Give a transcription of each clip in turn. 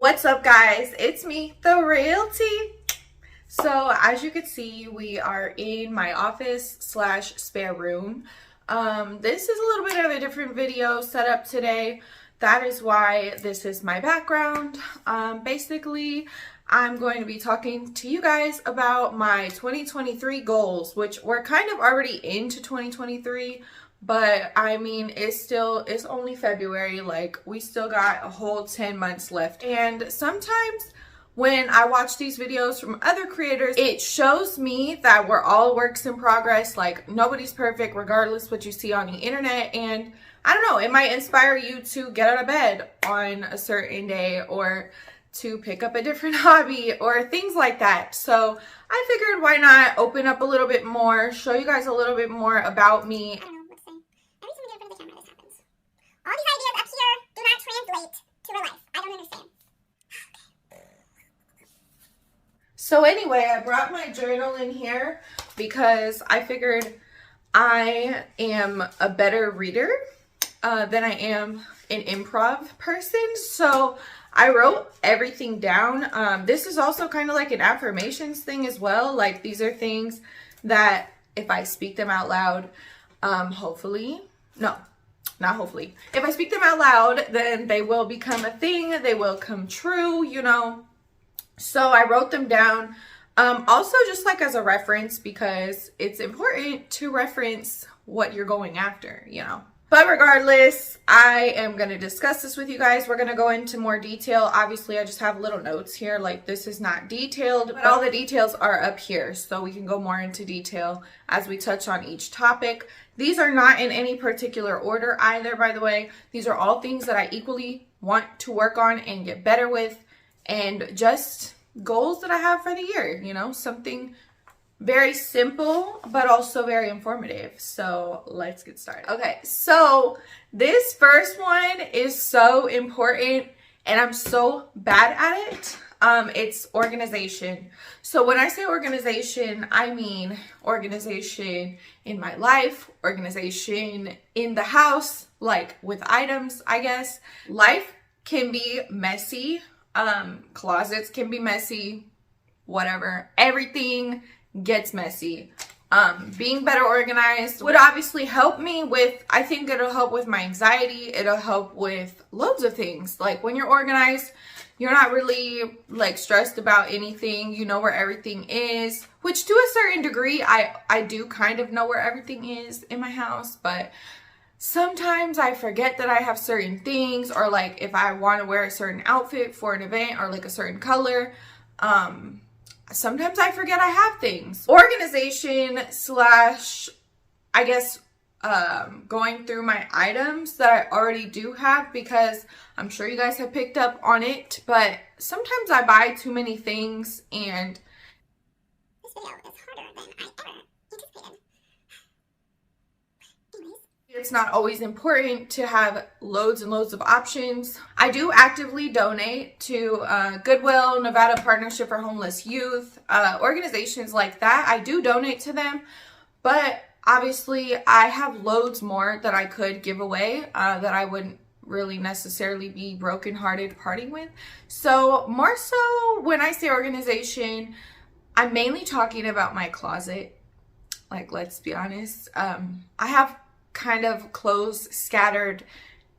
What's up, guys? It's me, the Realty. So as you can see, we are in my office slash spare room. This is a little bit of a different video setup today. That is why this is my background. Basically, I'm going to be talking to you guys about my 2023 goals, which we're kind of already into 2023. But I mean, it's only February. Like, we still got a whole 10 months left. And sometimes when I watch these videos from other creators, it shows me that we're all works in progress. Like, nobody's perfect regardless what you see on the internet. And I don't know, it might inspire you to get out of bed on a certain day or to pick up a different hobby or things like that. So I figured, why not open up a little bit more, show you guys a little bit more about me. All these ideas up here do not translate to real life. I don't understand. So anyway, I brought my journal in here because I figured I am a better reader than I am an improv person. So I wrote everything down. This is also kind of like an affirmations thing as well. Like, these are things that if I speak them out loud, if I speak them out loud, then they will become a thing. They will come true, you know. So I wrote them down. Also, just like as a reference, because it's important to reference what you're going after, you know. But regardless, I am going to discuss this with you guys. We're going to go into more detail. Obviously, I just have little notes here. Like, this is not detailed, but all the details are up here. So we can go more into detail as we touch on each topic. These are not in any particular order either, by the way. These are all things that I equally want to work on and get better with. And just goals that I have for the year, you know, something very simple, but also very informative. So let's get started. Okay, so this first one is so important and I'm so bad at it. It's organization. So when I say organization, I mean organization in my life, organization in the house, like with items, I guess. Life can be messy. Closets can be messy, whatever. Everything gets messy. Being better organized would obviously help me with, I think it'll help with my anxiety. It'll help with loads of things. Like, when you're organized, you're not really like stressed about anything. You know where everything is, which to a certain degree, I do kind of know where everything is in my house, but sometimes I forget that I have certain things, or like if I want to wear a certain outfit for an event or like a certain color, sometimes I forget I have things. Organization slash, I guess, going through my items that I already do have, because I'm sure you guys have picked up on it, but sometimes I buy too many things and This video is harder than I ever anticipated. Anyways. It's not always important to have loads and loads of options. I do actively donate to Goodwill, Nevada Partnership for Homeless Youth, organizations like that. I do donate to them, but obviously I have loads more that I could give away that I wouldn't really necessarily be brokenhearted parting with. So more so when I say organization, I'm mainly talking about my closet. Like, let's be honest. I have kind of clothes scattered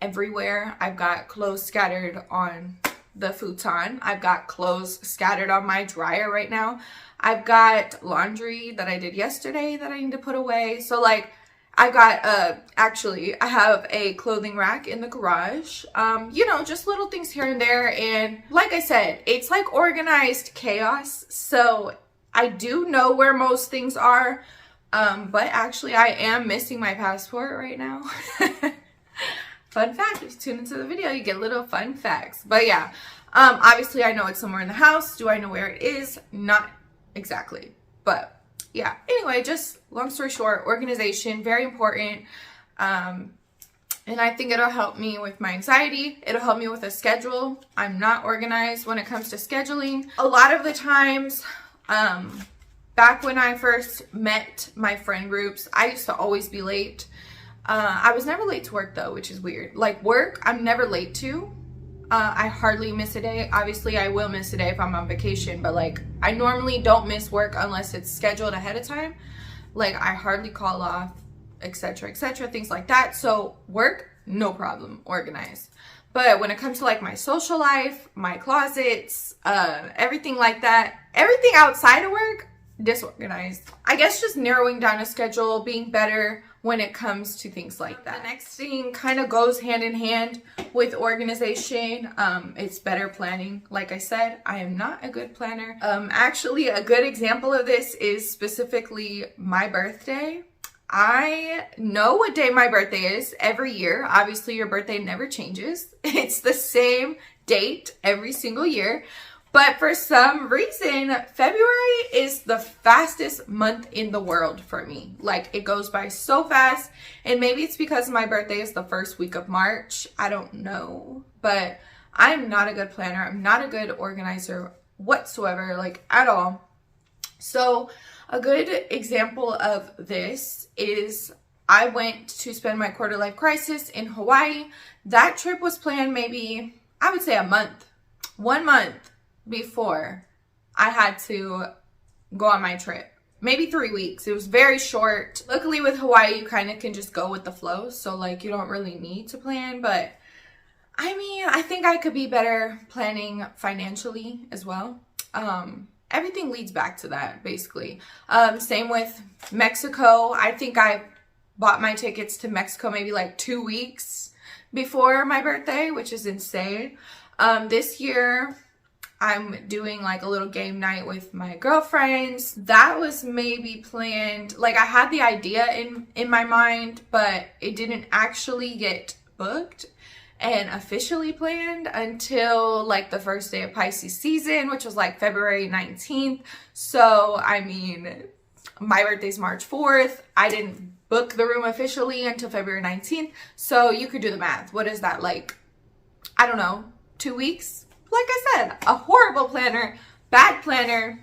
everywhere. I've got clothes scattered on the futon. I've got clothes scattered on my dryer right now. I've got laundry that I did yesterday that I need to put away. So like, I got actually I have a clothing rack in the garage. You know, just little things here and there. And like I said, it's like organized chaos. So I do know where most things are. But actually I am missing my passport right now. Fun fact, if you tune into the video, you get little fun facts. But yeah, obviously I know it's somewhere in the house. Do I know where it is? Not exactly, but yeah. Anyway, just long story short, organization, very important. And I think it'll help me with my anxiety. It'll help me with a schedule. I'm not organized when it comes to scheduling. A lot of the times, back when I first met my friend groups, I used to always be late. I was never late to work though, which is weird. Like, work, I'm never late to. I hardly miss a day. Obviously, I will miss a day if I'm on vacation, but like I normally don't miss work unless it's scheduled ahead of time. Like I hardly call off, etc., etc., things like that. So work, no problem, organized. But when it comes to like my social life, my closets, everything like that, everything outside of work, disorganized. I guess just narrowing down a schedule, being better when it comes to things like that. The next thing kind of goes hand in hand with organization. It's better planning. Like I said, I am not a good planner. Actually, a good example of this is specifically my birthday. I know what day my birthday is every year. Obviously, your birthday never changes. It's the same date every single year. But for some reason, February is the fastest month in the world for me. Like, it goes by so fast. And maybe it's because my birthday is the first week of March. I don't know. But I'm not a good planner. I'm not a good organizer whatsoever, like, at all. So a good example of this is I went to spend my quarter life crisis in Hawaii. That trip was planned maybe, I would say a month. 1 month before I had to go on my trip. Maybe 3 weeks. It was very short. Luckily with Hawaii, you kind of can just go with the flow. So like you don't really need to plan. But I mean, I think I could be better planning financially as well. Everything leads back to that basically. Same with Mexico. I think I bought my tickets to Mexico maybe like 2 weeks before my birthday, which is insane. This year, I'm doing like a little game night with my girlfriends. That was maybe planned. Like I had the idea in my mind, but it didn't actually get booked and officially planned until like the first day of Pisces season, which was like February 19th. So, I mean, my birthday's March 4th. I didn't book the room officially until February 19th. So you could do the math. What is that, like, I don't know, 2 weeks? Like I said, a horrible planner, bad planner.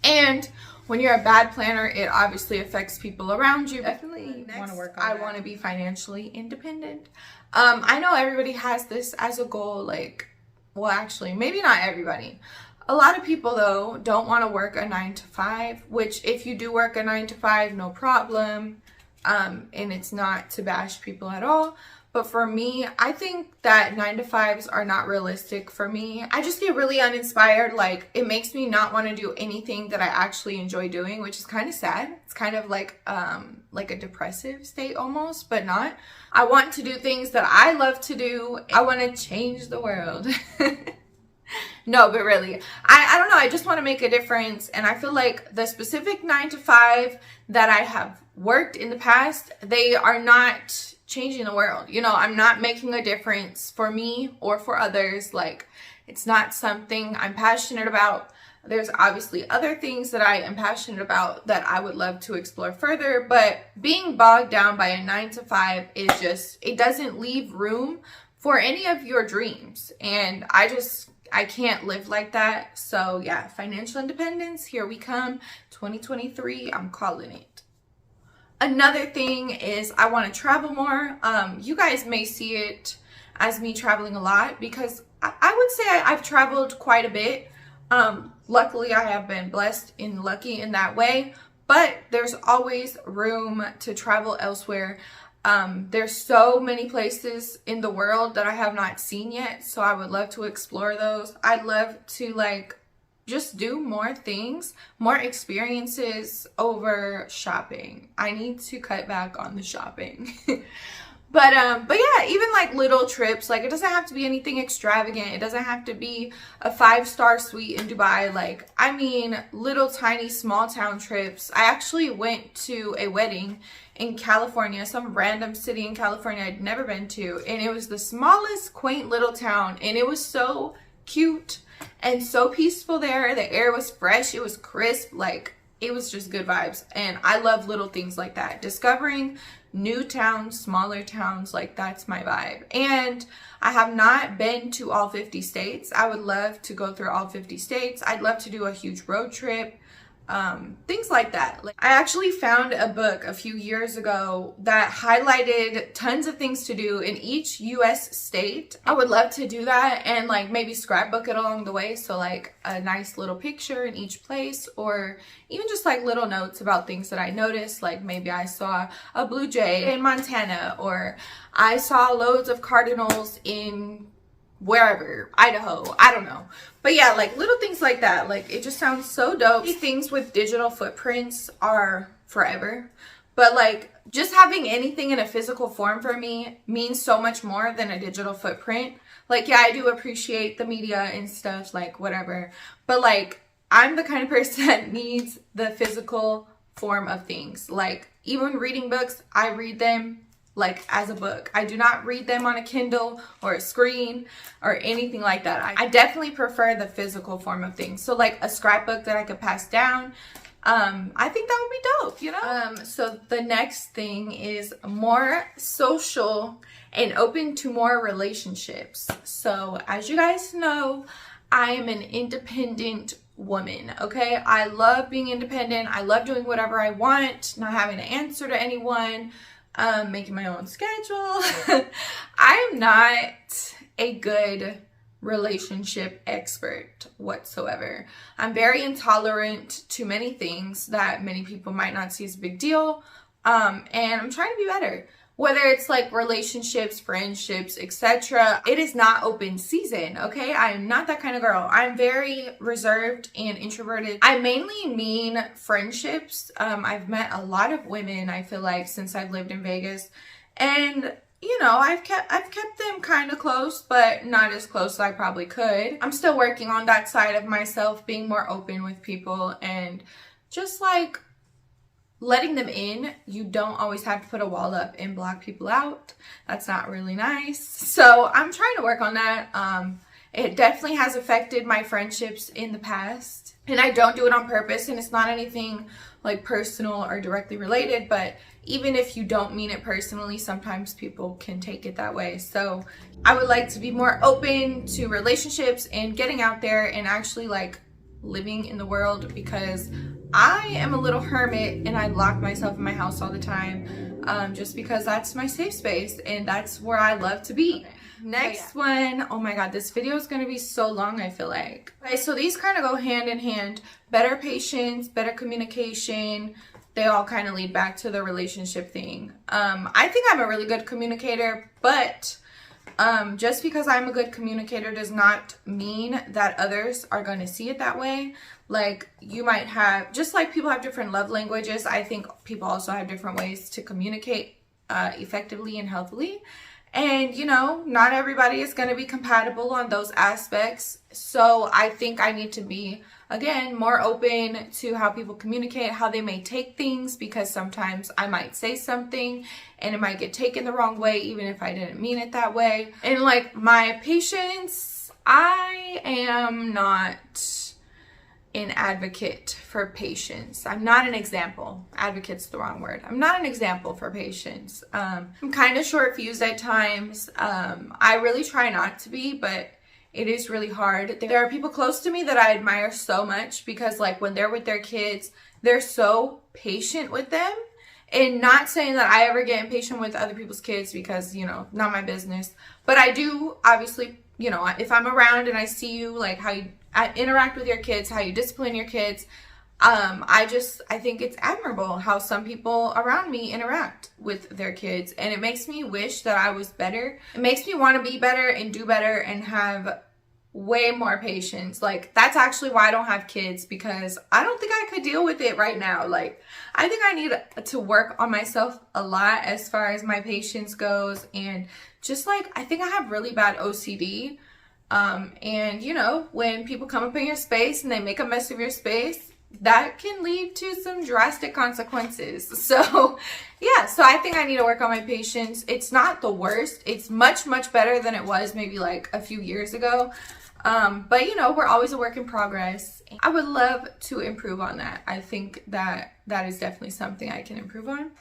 And when you're a bad planner, it obviously affects people around you. Definitely want to work on that. I want to be financially independent. I know everybody has this as a goal, like, well, actually, maybe not everybody. A lot of people, though, don't want to work a 9 to 5, which if you do work a 9 to 5, no problem. And it's not to bash people at all. But for me, I think that 9 to 5s are not realistic for me. I just get really uninspired. Like, it makes me not want to do anything that I actually enjoy doing, which is kind of sad. It's kind of like a depressive state almost, but not. I want to do things that I love to do. I want to change the world. No, but really, I don't know. I just want to make a difference. And I feel like the specific 9 to 5 that I have worked in the past, they are not changing the world. You know, I'm not making a difference for me or for others. Like, it's not something I'm passionate about. There's obviously other things that I am passionate about that I would love to explore further, but being bogged down by a 9 to 5 is just, it doesn't leave room for any of your dreams. And I can't live like that. So yeah, financial independence, here we come. 2023, I'm calling it. Another thing is I want to travel more. You guys may see it as me traveling a lot because I would say I've traveled quite a bit. Luckily, I have been blessed and lucky in that way, but there's always room to travel elsewhere. There's so many places in the world that I have not seen yet, so I would love to explore those. I'd love to like just do more things, more experiences over shopping. I need to cut back on the shopping. But yeah, even like little trips, like it doesn't have to be anything extravagant. It doesn't have to be a 5-star suite in Dubai. Like, I mean, little tiny small town trips. I actually went to a wedding in California, some random city in California I'd never been to. And it was the smallest, quaint little town. And it was so cute and so peaceful there. The air was fresh. It was crisp. Like, it was just good vibes. And I love little things like that. Discovering new towns, smaller towns, like that's my vibe. And I have not been to all 50 states. I would love to go through all 50 states. I'd love to do a huge road trip. things like that. Like, I actually found a book a few years ago that highlighted tons of things to do in each US state. I would love to do that and like maybe scrapbook it along the way. So like a nice little picture in each place, or even just like little notes about things that I noticed. Like maybe I saw a blue jay in Montana, or I saw loads of cardinals in wherever, Idaho, I don't know. But yeah, like little things like that. Like it just sounds so dope. These things with digital footprints are forever. But like just having anything in a physical form for me means so much more than a digital footprint. Like, yeah, I do appreciate the media and stuff, like whatever. But like I'm the kind of person that needs the physical form of things. Like even reading books, I read them like as a book. I do not read them on a Kindle or a screen or anything like that. I definitely prefer the physical form of things. So like a scrapbook that I could pass down, I think that would be dope, you know? So the next thing is more social and open to more relationships. So as you guys know, I am an independent woman, okay? I love being independent. I love doing whatever I want, not having to answer to anyone, making my own schedule. I'm not a good relationship expert whatsoever. I'm very intolerant to many things that many people might not see as a big deal. And I'm trying to be better. Whether it's like relationships, friendships, etc. It is not open season, okay? I am not that kind of girl. I'm very reserved and introverted. I mainly mean friendships. I've met a lot of women, I feel like, since I've lived in Vegas. And you know, I've kept them kind of close, but not as close as I probably could. I'm still working on that side of myself, being more open with people and just like letting them in. You don't always have to put a wall up and block people out. That's not really nice. So I'm trying to work on that. It definitely has affected my friendships in the past, and I don't do it on purpose, and it's not anything like personal or directly related, but even if you don't mean it personally, sometimes people can take it that way. So I would like to be more open to relationships and getting out there and actually like living in the world, because I am a little hermit and I lock myself in my house all the time, just because that's my safe space and that's where I love to be. Next one, oh my god, this video is going to be so long, I feel like. Okay, so these kind of go hand in hand. Better patience, better communication, they all kind of lead back to the relationship thing. I think I'm a really good communicator, but just because I'm a good communicator does not mean that others are going to see it that way. Like, you might have, just like people have different love languages, I think people also have different ways to communicate effectively and healthily. And, you know, not everybody is going to be compatible on those aspects. So I think I need to be, again, more open to how people communicate, how they may take things, because sometimes I might say something and it might get taken the wrong way, even if I didn't mean it that way. And like my patience, I am not an advocate for patience. I'm not an example. Advocate's the wrong word. I'm not an example for patience. I'm kind of short fused at times. I really try not to be, but it is really hard. There are people close to me that I admire so much, because like when they're with their kids, they're so patient with them. And not saying that I ever get impatient with other people's kids, because, you know, not my business. But I do, obviously, you know, if I'm around and I see you, like how you interact with your kids, how you discipline your kids, I think it's admirable how some people around me interact with their kids, and it makes me wish that I was better. It makes me want to be better and do better and have way more patience. Like, that's actually why I don't have kids, because I don't think I could deal with it right now. Like, I think I need to work on myself a lot as far as my patience goes, and just like, I think I have really bad OCD. And you know, when people come up in your space and they make a mess of your space, that can lead to some drastic consequences. So yeah, so I think I need to work on my patience. It's not the worst. It's much, much better than it was maybe like a few years ago. But you know, we're always a work in progress. I would love to improve on that. I think that that is definitely something I can improve on.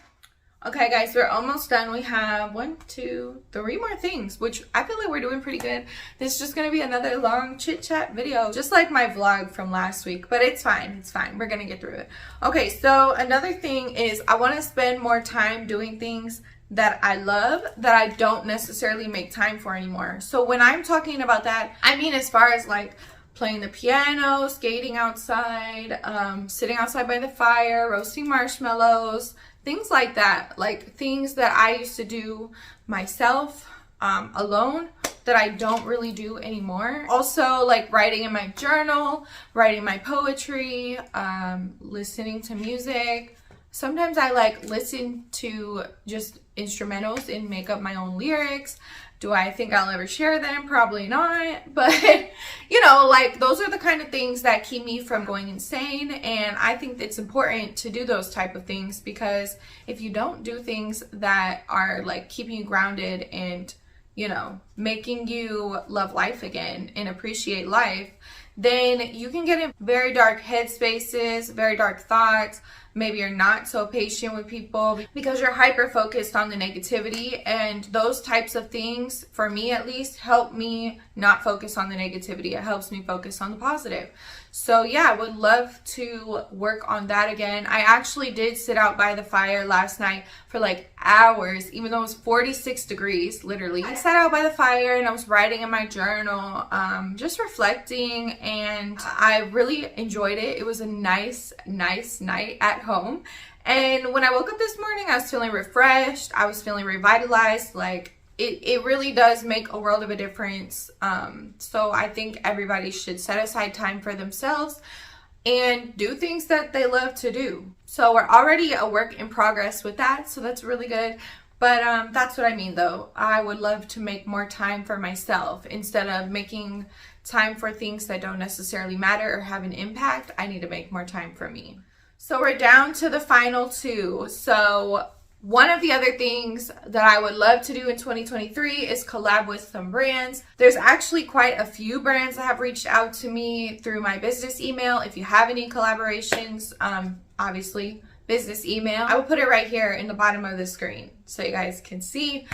Okay, guys, we're almost done. We have 1, 2, 3 more things, which I feel like we're doing pretty good. This is just going to be another long chit-chat video, just like my vlog from last week, but it's fine. It's fine. We're going to get through it. Okay, so another thing is I want to spend more time doing things that I love that I don't necessarily make time for anymore. So when I'm talking about that, I mean as far as like playing the piano, skating outside, sitting outside by the fire, roasting marshmallows, things like that. Like things that I used to do myself alone that I don't really do anymore. Also like writing in my journal, writing my poetry, listening to music. Sometimes I like listen to just instrumentals and make up my own lyrics. Do I think I'll ever share them? Probably not. But, you know, like those are the kind of things that keep me from going insane. And I think it's important to do those type of things, because if you don't do things that are like keeping you grounded and, you know, making you love life again and appreciate life, then you can get in very dark headspaces, very dark thoughts. Maybe you're not so patient with people because you're hyper focused on the negativity, and those types of things, for me at least, help me not focus on the negativity. It helps me focus on the positive. So yeah, I would love to work on that again. I actually did sit out by the fire last night for like hours, even though it was 46 degrees, literally. I sat out by the fire and I was writing in my journal, just reflecting, and I really enjoyed it. It was a nice night at home. And when I woke up this morning, I was feeling refreshed. I was feeling revitalized. Like it really does make a world of a difference. So I think everybody should set aside time for themselves and do things that they love to do. So we're already a work in progress with that. So that's really good. But that's what I mean though. I would love to make more time for myself instead of making time for things that don't necessarily matter or have an impact. I need to make more time for me. So we're down to the final 2. So one of the other things that I would love to do in 2023 is collab with some brands. There's actually quite a few brands that have reached out to me through my business email. If you have any collaborations, obviously business email. I will put it right here in the bottom of the screen so you guys can see.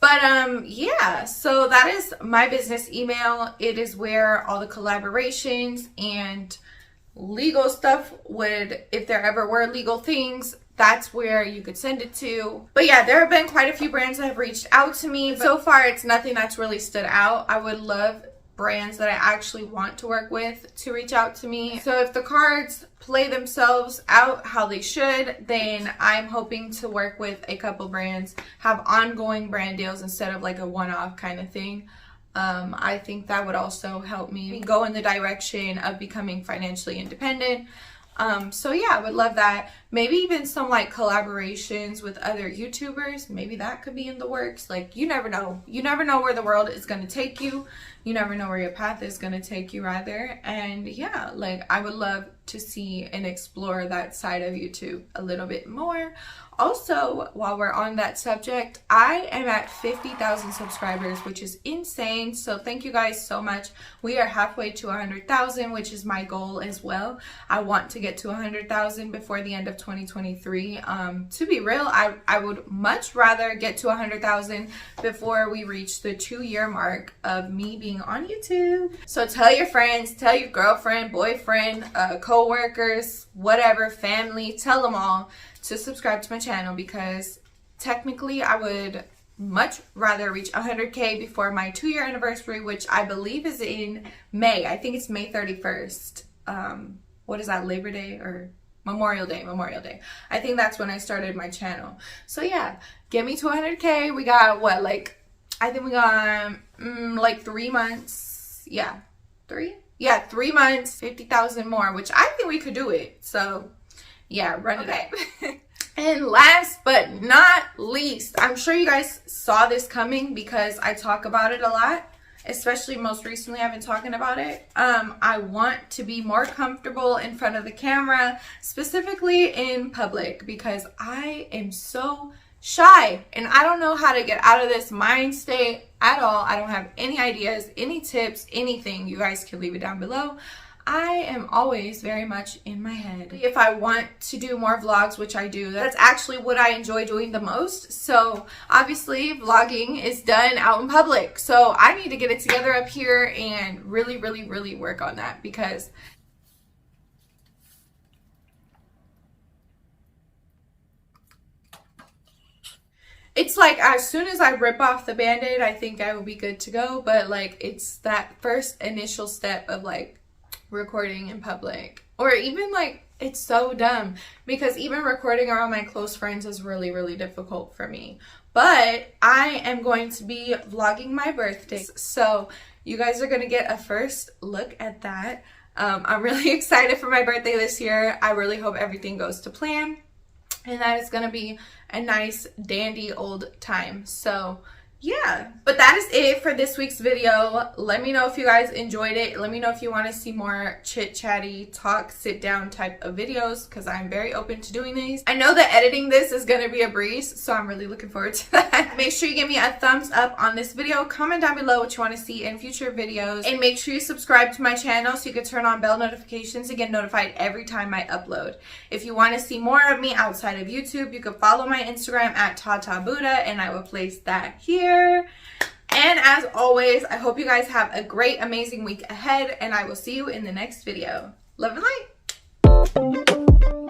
But yeah, so that is my business email. It is where all the collaborations and legal stuff would, if there ever were legal things, that's where you could send it to. But yeah, there have been quite a few brands that have reached out to me. So far, it's nothing that's really stood out. I would love brands that I actually want to work with to reach out to me. So if the cards play themselves out how they should, then I'm hoping to work with a couple brands, have ongoing brand deals instead of like a one-off kind of thing. I think that would also help me go in the direction of becoming financially independent. So yeah, I would love that. Maybe even some like collaborations with other YouTubers. Maybe that could be in the works. Like, you never know. You never know where the world is going to take you. You never know where your path is going to take you rather. And yeah, like I would love to see and explore that side of YouTube a little bit more. Also, while we're on that subject, I am at 50,000 subscribers, which is insane. So thank you guys so much. We are halfway to 100,000, which is my goal as well. I want to get to 100,000 before the end of 2023. To be real, I would much rather get to 100,000 before we reach the 2-year mark of me being on YouTube. So tell your friends, tell your girlfriend, boyfriend, co-workers, whatever, family, tell them all to subscribe to my channel, because technically I would much rather reach 100K before my 2-year anniversary, which I believe is in May. I think it's May 31st. What is that, Labor Day or Memorial Day? Memorial Day. I think that's when I started my channel. So yeah, get me to 100K. We got what, like, I think we got like 3 months. Yeah, 3? Yeah, 3 months, 50,000 more, which I think we could do it. So yeah, run it up. And last but not least, I'm sure you guys saw this coming because I talk about it a lot, especially most recently I've been talking about it. I want to be more comfortable in front of the camera, specifically in public, because I am so shy and I don't know how to get out of this mind state at all. I don't have any ideas, any tips, anything. You guys can leave it down below. I am always very much in my head. If I want to do more vlogs, which I do, that's actually what I enjoy doing the most. So obviously vlogging is done out in public. So I need to get it together up here and really, really, really work on that, because it's like as soon as I rip off the band-aid, I think I will be good to go. But like, it's that first initial step of like recording in public, or even like, it's so dumb because even recording around my close friends is really, really difficult for me. But I am going to be vlogging my birthday, so you guys are going to get a first look at that. I'm really excited for my birthday this year. I really hope everything goes to plan, and that is going to be a nice dandy old time. So yeah, but that is it for this week's video. Let me know if you guys enjoyed it. Let me know if you want to see more chit chatty talk sit down type of videos, because I'm very open to doing these. I know that editing this is going to be a breeze, so I'm really looking forward to that. Make sure you give me a thumbs up on this video. Comment down below what you want to see in future videos, and make sure you subscribe to my channel so you can turn on bell notifications to get notified every time I upload. If you want to see more of me outside of YouTube, you can follow my Instagram at TataBuddha, and I will place that here. And as always, I hope you guys have a great, amazing week ahead, and I will see you in the next video. Love and light.